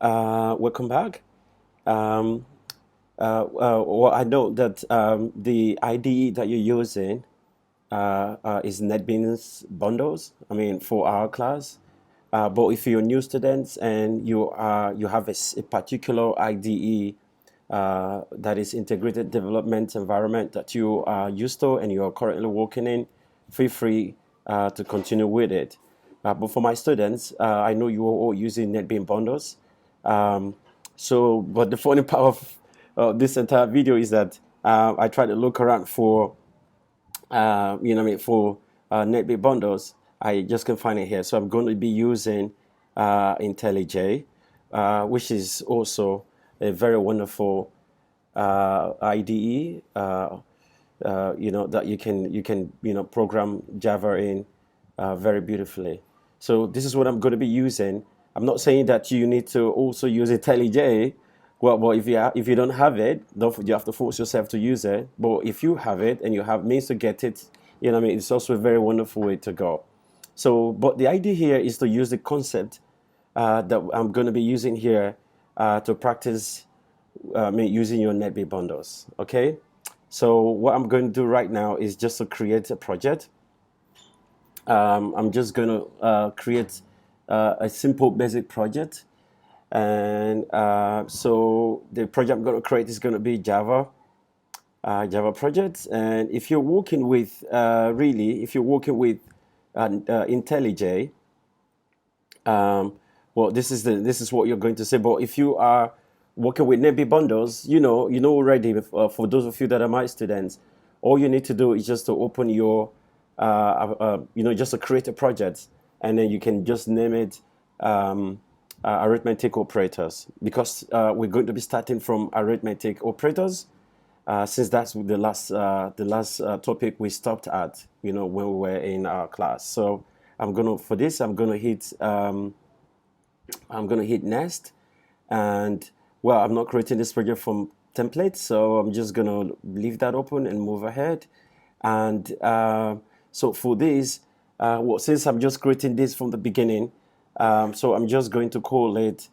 Welcome back. Um, well, I know that the IDE that you're using is NetBeans bundles. I mean, for our class. But if you're new students and you have a particular IDE that is integrated development environment that you are used to and you are currently working in, feel free to continue with it. But for my students, I know you are all using NetBeans bundles. Um, but the funny part of this entire video is that I try to look around for, for NetBeans bundles. I just can find it here. So I'm going to be using IntelliJ, which is also a very wonderful IDE. That you can program Java in very beautifully. So this is what I'm going to be using. I'm not saying that you need to also use IntelliJ. Well, if you don't have it, you have to force yourself to use it. But if you have it and you have means to get it, it's also a very wonderful way to go. So, but the idea here is to use the concept that I'm going to be using here to practice using your NetBeans bundles. Okay. So what I'm going to do right now is just to create a project. I'm just going to create a simple basic project. And so the project I'm going to create is going to be Java project. And if you're working with, if you're working with IntelliJ, well, this is what you're going to say. But if you are working with NetBeans bundles, you know already. For those of you that are my students, all you need to do is just to open your, just to create a project, and then you can just name it Arithmetic Operators, because we're going to be starting from Arithmetic Operators, since that's the last topic we stopped at, when we were in our class. So I'm gonna hit next, and well, I'm not creating this project from template, so I'm just gonna leave that open and move ahead. And so for this, since I'm just creating this from the beginning, so I'm just going to call it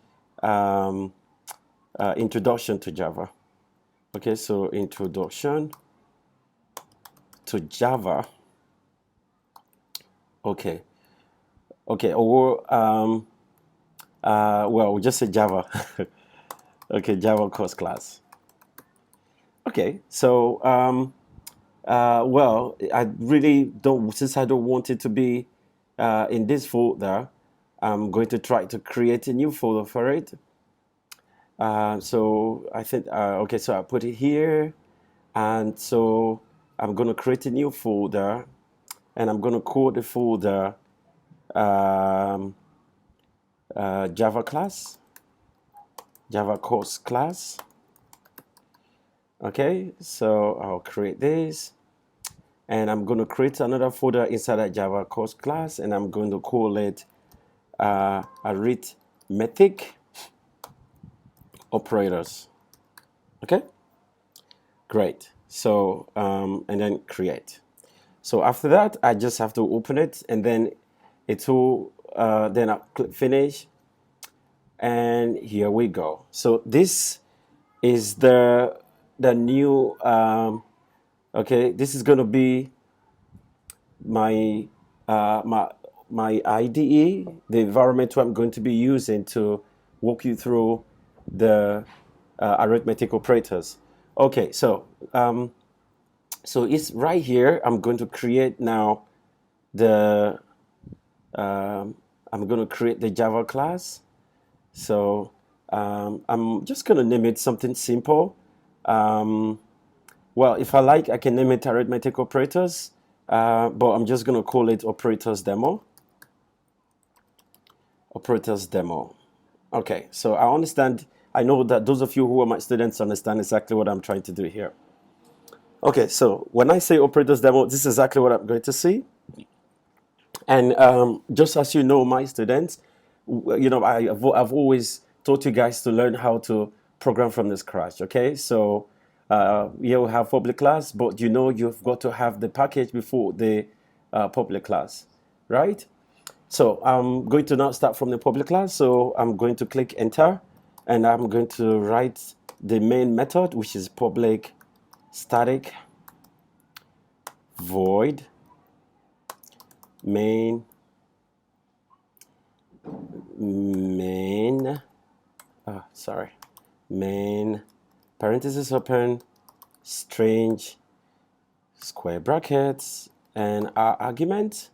Introduction to Java. Okay, so Introduction to Java. Okay, or well, we'll just say Java. Okay, Java course class. Okay, so well, I really don't, since I don't want it to be in this folder, I'm going to try to create a new folder for it. So I think, okay, so I put it here, and so I'm going to create a new folder, and I'm going to call the folder Java class, Java course class. Okay, so I'll create this, and I'm going to create another folder inside that Java course class, and I'm going to call it Arithmetic Operators. Okay, great. So and then create. So after that, I just have to open it, and then it will then I'll click finish, and here we go. So this is the new okay, this is going to be my my IDE, the environment I'm going to be using to walk you through the arithmetic operators. Okay, so so it's right here. I'm going to create now the I'm going to create the Java class. So I'm just going to name it something simple. Well, if I like, I can name it Arithmetic Operators, but I'm just going to call it Operators Demo. Operators Demo. Okay, so I understand. I know that those of you who are my students understand exactly what I'm trying to do here. Okay, so when I say Operators Demo, this is exactly what I'm going to see. And just as you know, my students, I've always taught you guys to learn how to program from the scratch. Okay, so you'll have public class, but you've got to have the package before the public class, right? So I'm going to now start from the public class. So I'm going to click enter, and I'm going to write the main method, which is public static void main main parenthesis open strange square brackets and our argument,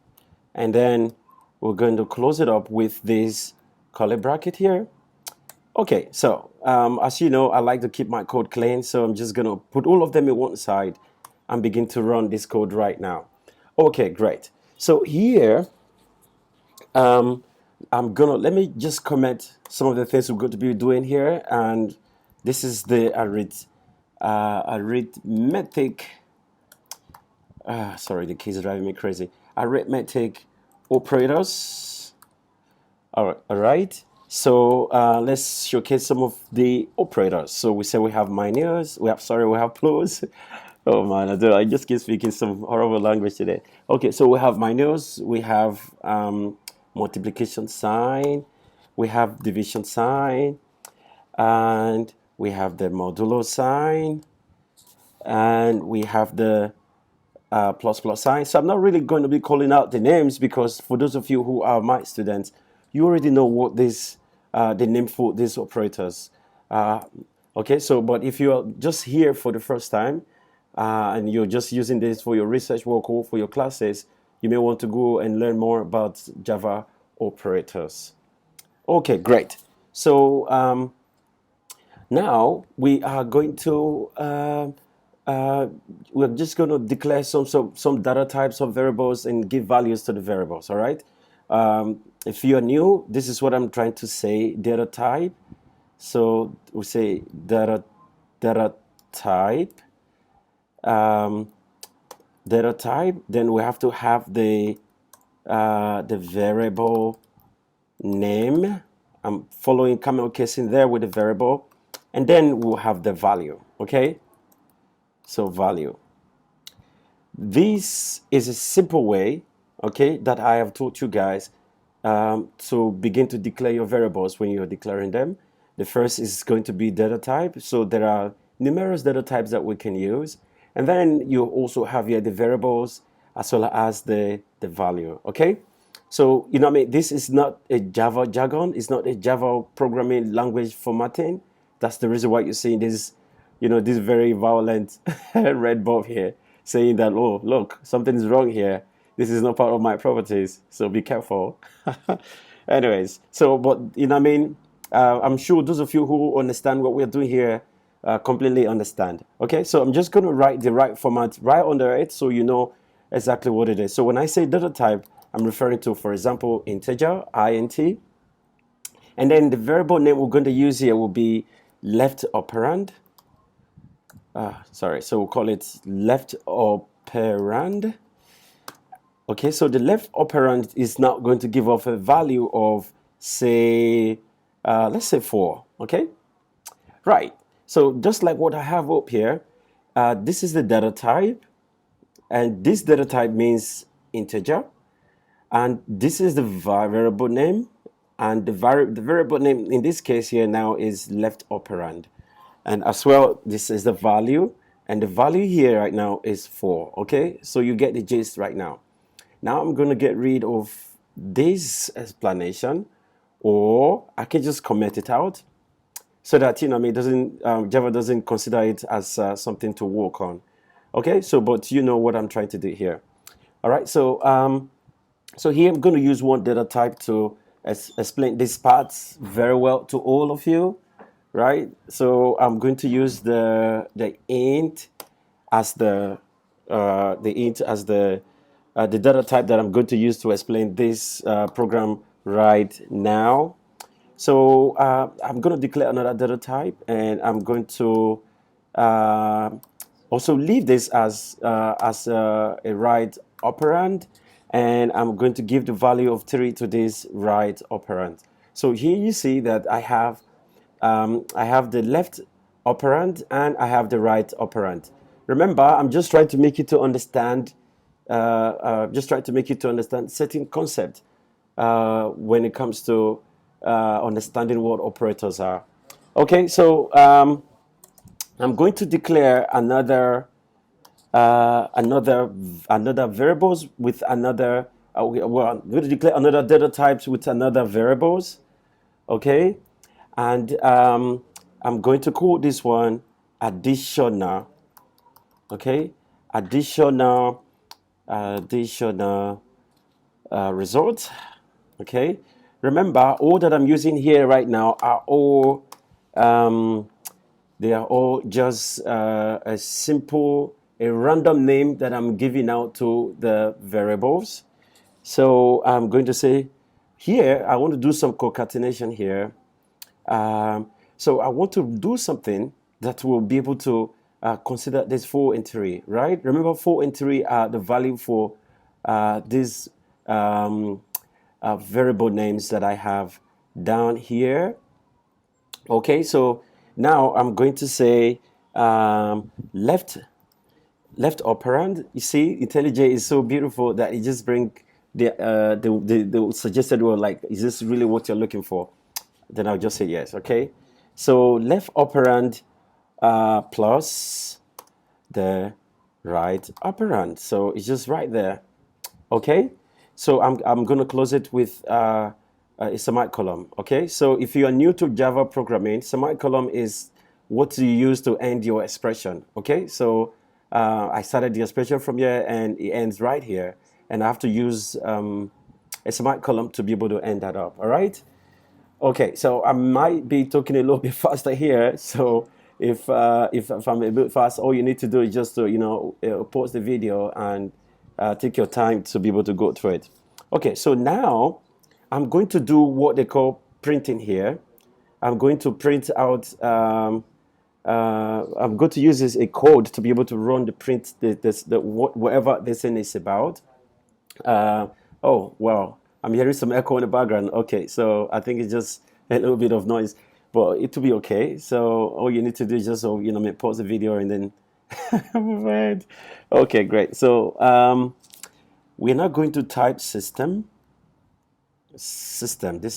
and then we're going to close it up with this curly bracket here. Okay, so as you know, I like to keep my code clean, so I'm just going to put all of them in one side and begin to run this code right now. Okay, great. So here, let me just comment some of the things we're going to be doing here, and this is the arithmetic. Sorry, the keys are driving me crazy. Arithmetic operators. All right. So let's showcase some of the operators. So we say we have minus. We have plus. Oh man, I just keep speaking some horrible language today. Okay, so we have minus. We have multiplication sign. We have division sign, and we have the modulo sign, and we have the plus sign. So I'm not really going to be calling out the names, because for those of you who are my students, you already know what this the name for these operators. Okay, so but if you're just here for the first time and you're just using this for your research work or for your classes, you may want to go and learn more about Java operators. Okay, great. So now we are going to we're just going to declare some data types, some variables, and give values to the variables. All right. If you're new, this is what I'm trying to say: data type. So we say data type. Data type. Then we have to have the variable name. I'm following camel case in there with the variable, and then we'll have the value. Okay. So value. This is a simple way, okay, that I have taught you guys to begin to declare your variables when you're declaring them. The first is going to be data type. So there are numerous data types that we can use. And then you also have here the variables as well as the value, okay? So, you know what I mean? This is not a Java jargon. It's not a Java programming language formatting. That's the reason why you're seeing this, you know, this very violent red bulb here saying that, oh, look, something is wrong here. This is not part of my properties, so be careful. Anyways, so, but, you know what I mean? I'm sure those of you who understand what we're doing here completely understand. Okay, so I'm just going to write the right format right under it so you know exactly what it is. So when I say data type, I'm referring to, for example, integer, int. And then the variable name we're going to use here will be left operand. So we'll call it left operand. Okay, so the left operand is now going to give off a value of, say, let's say 4. Okay, right. So just like what I have up here, this is the data type, and this data type means integer, and this is the variable name, and the variable name in this case here now is left operand. And as well, this is the value, and the value here right now is 4. Okay, so you get the gist right now. Now I'm going to get rid of this explanation, or I can just comment it out so that, you know, it doesn't Java doesn't consider it as something to work on. Okay, so but you know what I'm trying to do here. All right, so so here I'm going to use one data type to explain this part very well to all of you. Right, so I'm going to use the int as the data type that I'm going to use to explain this program right now. So I'm going to declare another data type, and I'm going to also leave this as a right operand, and I'm going to give the value of 3 to this right operand. So here you see that I have the left operand and I have the right operand. Remember, I'm just trying to make you to understand, certain concept when it comes to understanding what operators are. Okay, so I'm going to declare another variables with another. Well, I'm going to declare another data types with another variables. Okay, and I'm going to call this one additional. Okay, additional additional result. Okay, remember all that I'm using here right now are all um, they are all just a simple, a random name that I'm giving out to the variables. So I'm going to say here, I want to do some concatenation here. So I want to do something that will be able to consider this 4 and 3, right? Remember 4 and 3 are the value for these um, variable names that I have down here. Okay, so now I'm going to say left operand. You see, IntelliJ is so beautiful that it just bring the suggested word, like, is this really what you're looking for? Then I'll just say yes. Okay, so left operand plus the right operand. So it's just right there. Okay, so I'm going to close it with a semicolon. Okay, so if you are new to Java programming, semicolon is what you use to end your expression. Okay, so I started the expression from here and it ends right here, and I have to use a semicolon to be able to end that up. All right. Okay, so I might be talking a little bit faster here. So if I'm a bit fast, all you need to do is just to pause the video and take your time to be able to go through it. Okay, so now I'm going to do what they call printing here. I'm going to print out. I'm going to use this a code to be able to run the print whatever this thing is about. Uh, oh, well, I'm hearing some echo in the background. Okay, so I think it's just a little bit of noise, but it will be okay. So all you need to do is just, pause the video and then move ahead. Okay, great. So we're not going to type system. This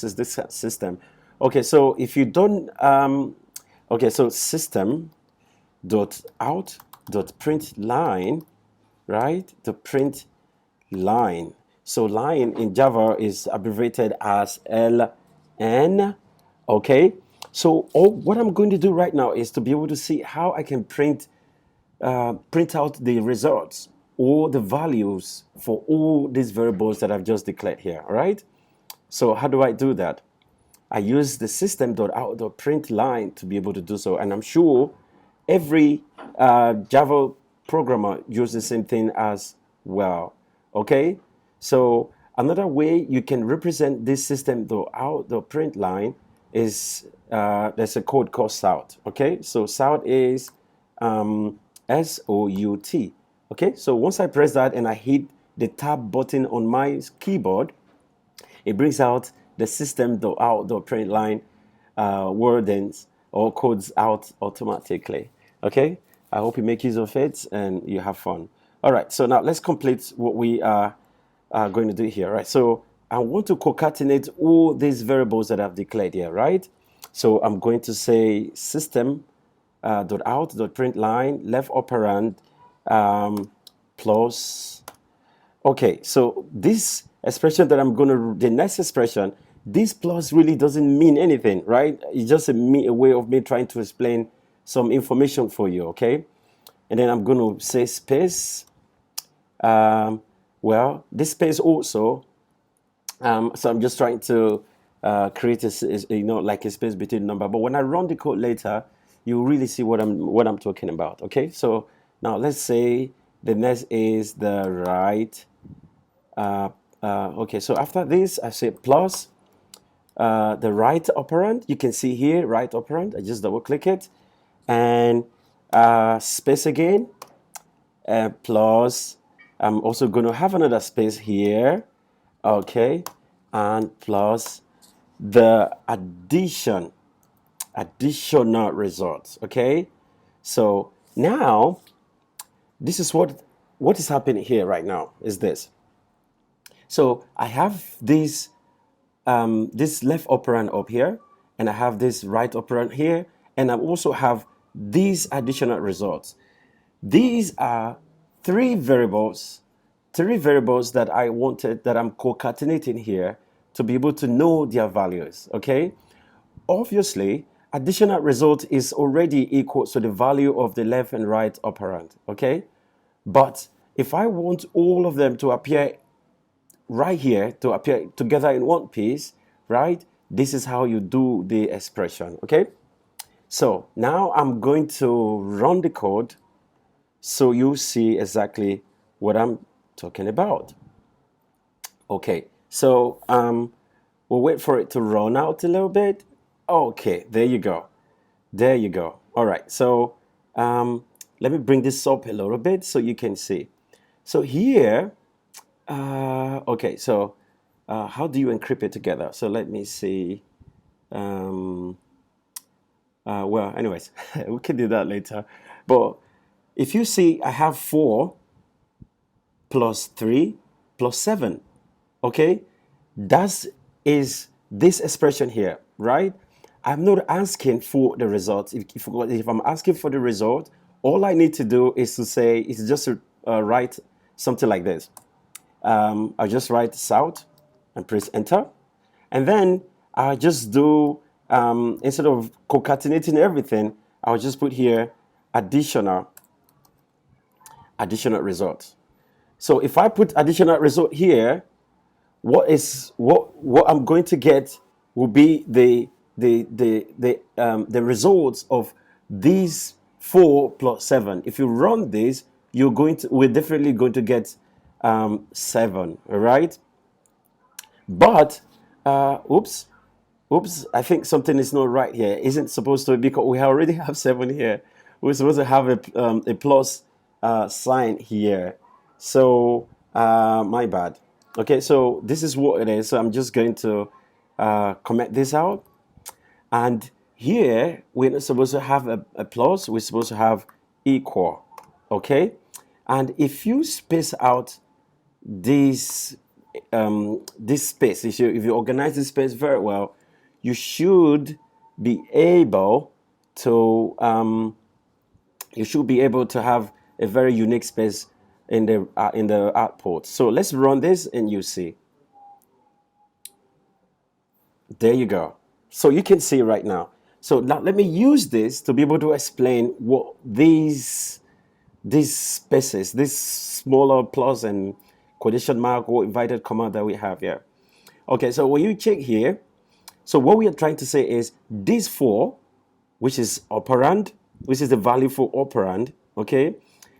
is this system. Okay, so if you don't, okay, so system dot out dot print line, right? The print line. So line in Java is abbreviated as LN. Okay. So what I'm going to do right now is to be able to see how I can print out the results or the values for all these variables that I've just declared here. All right. So how do I do that? I use the system.out.print line to be able to do so, and I'm sure every Java programmer uses the same thing as well. Okay, so another way you can represent this system.out.print line is there's a code called sout. Okay, so sout is SOUT. Okay, so once I press that and I hit the tab button on my keyboard, it brings out the system.out.print line wordings or codes out automatically. Okay, I hope you make use of it and you have fun. All right, so now let's complete what we are going to do here. Right, so I want to concatenate all these variables that I've declared here. Right, so I'm going to say system.out.print line left operand plus. Okay, so this expression that I'm going to, the next expression, this plus really doesn't mean anything, right? It's just a way of me trying to explain some information for you, okay? And then I'm going to say space. Well, this space also, so I'm just trying to create like a space between number. But when I run the code later, you really see what I'm talking about, okay? So now let's say the next is the right. Okay, so after this, I say plus the right operand. You can see here, right operand. I just double click it and space again, plus I'm also going to have another space here, okay, and plus the additional results, okay. So now this is what is happening here right now is this. So I have this left operand up here, and I have this right operand here, and I also have these additional results. These are three variables that I wanted, that I'm concatenating here to be able to know their values, okay? Obviously, additional result is already equal to the value of the left and right operand, okay? But if I want all of them to appear right here, to appear together in one piece, right? This is how you do the expression, okay? So now I'm going to run the code so you see exactly what I'm talking about. Okay, so we'll wait for it to run out a little bit. Okay, there you go. There you go. All right, so let me bring this up a little bit so you can see. So here, okay, so how do you encrypt it together? So let me see. Well, anyways, we can do that later. But if you see, I have 4 plus 3 plus 7. Okay, that is this expression here, right? I'm not asking for the result. If I'm asking for the result, all I need to do is to say, is just to write something like this. I'll just write south and press enter. And then I'll just do, instead of concatenating everything, I'll just put here additional result. So if I put additional result here, what I'm going to get will be the results of these 4 plus 7. If you run this, we're definitely going to get 7. All right. But oops, I think something is not right here. Isn't supposed to, because we already have 7 here. We're supposed to have a plus sign here. So my bad. Okay, so this is what it is. So I'm just going to comment this out. And here, we're not supposed to have a plus. We're supposed to have equal. Okay? And if you space out this space, if you organize this space very well, you should be able to have a very unique space in the output. So let's run this and you see. There you go. So you can see right now. So now let me use this to be able to explain what these spaces, this smaller plus and quotation mark or inverted comma that we have here. Okay, so when you check here, so what we are trying to say is this 4, which is operand, which is the value for operand, okay,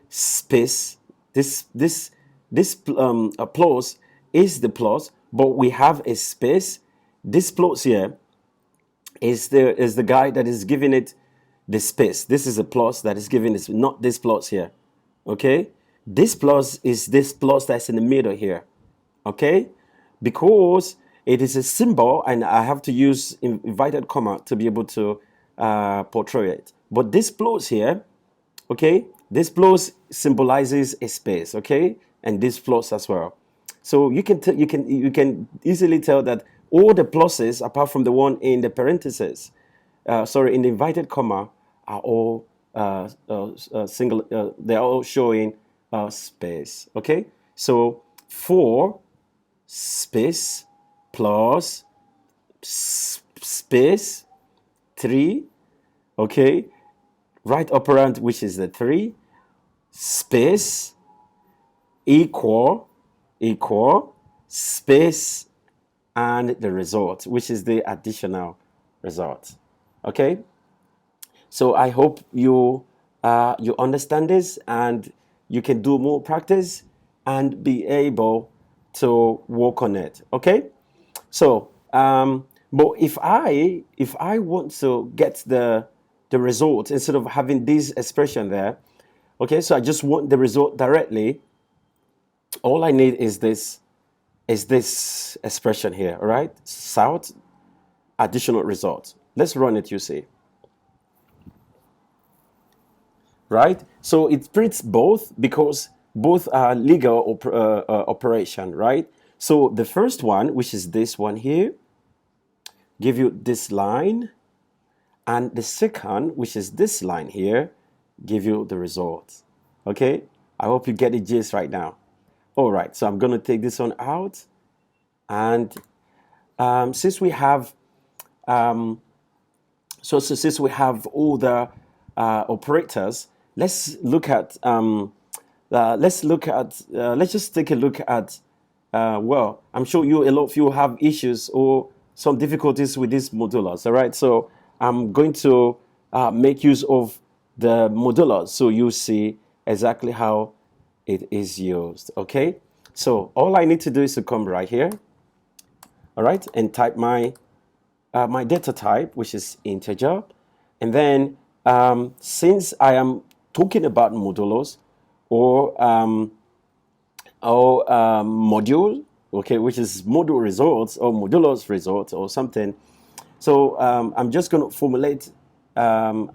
space, this plus is the plus, but we have a space. This plus here is the guy that is giving it the space. This is a plus that is giving this, not this plus here. Okay, this plus is this plus that's in the middle here. Okay, because it is a symbol and I have to use inverted comma to be able to portray it. But this plus here, okay, this plus symbolizes a space, okay, and this plus as well. So you can easily tell that all the pluses, apart from the one in the parentheses, in the inverted comma, are all single. They're all showing space. Okay, so 4 space plus space 3. Okay, right operand, which is the 3, space equal space and the result, which is the additional result. Okay, so I hope you understand this and you can do more practice and be able to work on it. Okay, so but if I want to get the result instead of having this expression there, okay, so I just want the result directly, all I need is this expression here. All right, south additional result. Let's run it. You see, right? So it prints both because both are legal operation, right? So the first one, which is this one here, give you this line, and the second, which is this line here, give you the results. Okay, I hope you get the gist right now. All right, so I'm going to take this one out, and since we have since we have all the operators, let's look at let's just take a look at well, I'm sure a lot of you have issues or some difficulties with these modulars. All right, so I'm going to make use of the modulars so you see exactly how it is used. Okay, so all I need to do is to come right here, all right, and type my my data type, which is integer, and then since I am talking about modulus or module, okay, which is module results or modulus results or something. So I'm just going to formulate. An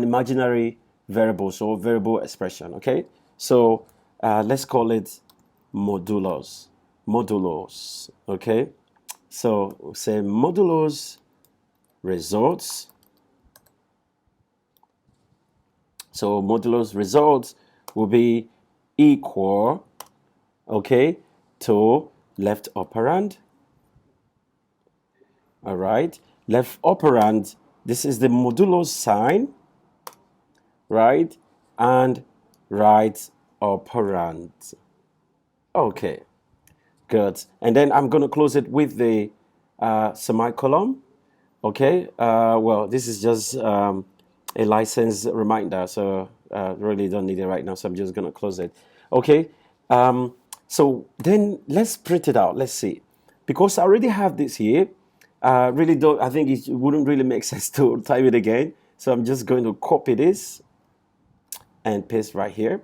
imaginary variable, so variable expression. Okay, so let's call it modulus. Modulus. Okay, so we'll say modulus results. So modulus results will be equal, okay, to left operand. All right, left operand, this is the modulus sign, right, and right operand. Okay, good. And then I'm going to close it with the semicolon. Okay, well, this is just a license reminder, so really don't need it right now, so I'm just going to close it. Okay, so then let's print it out. Let's see. Because I already have this here, really don't, I think it wouldn't really make sense to type it again. So I'm just going to copy this and paste right here.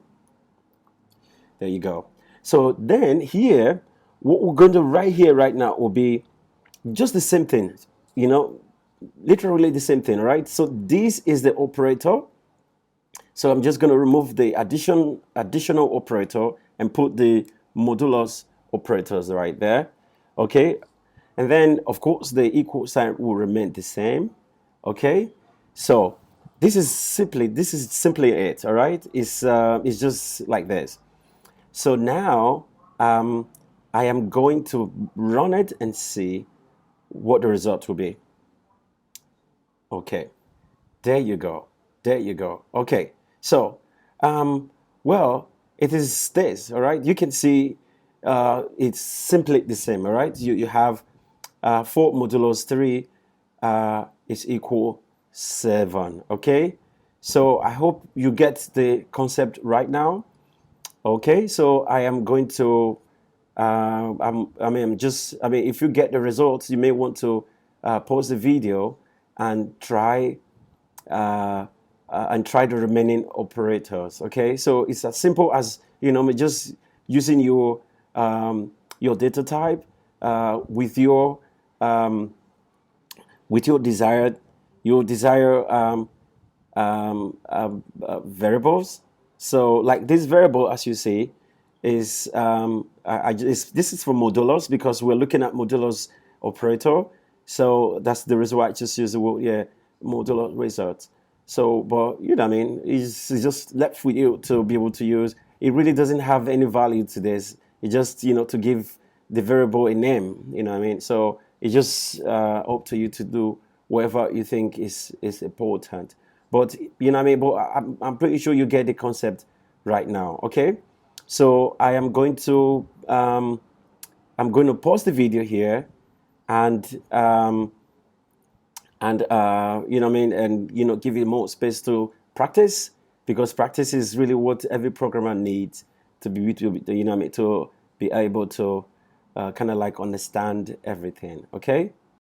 There you go. So then here, what we're going to write here right now will be just the same thing, you know, literally the same thing, right? So this is the operator. So I'm just going to remove the additional operator and put the modulus operators right there. Okay, and then of course the equal sign will remain the same. Okay, so this is simply it. All right, it's just like this. So now I am going to run it and see what the result will be. Okay, there you go. There you go. Okay, so well, it is this. All right, you can see it's simply the same. All right, you have 4 modulus 3 is equal 7. Okay, so I hope you get the concept right now. Okay, so I am going to if you get the results, you may want to pause the video and try the remaining operators. Okay, so it's as simple as, you know, just using your data type with your desired variables. So like this variable, as you see, is this is for modulus because we're looking at modulus operator. So that's the reason why I just use the word modulus results. So, but you know what I mean, it's just left with you to be able to use. It really doesn't have any value to this. It just, you know, to give the variable a name, you know what I mean? So it's just up to you to do whatever you think is important. But you know what I mean? But I'm pretty sure you get the concept right now. Okay, so I am going to pause the video here, and you know what I mean, and you know, give you more space to practice, because practice is really what every programmer needs to be you know what I mean, to be able to kind of like understand everything. Okay.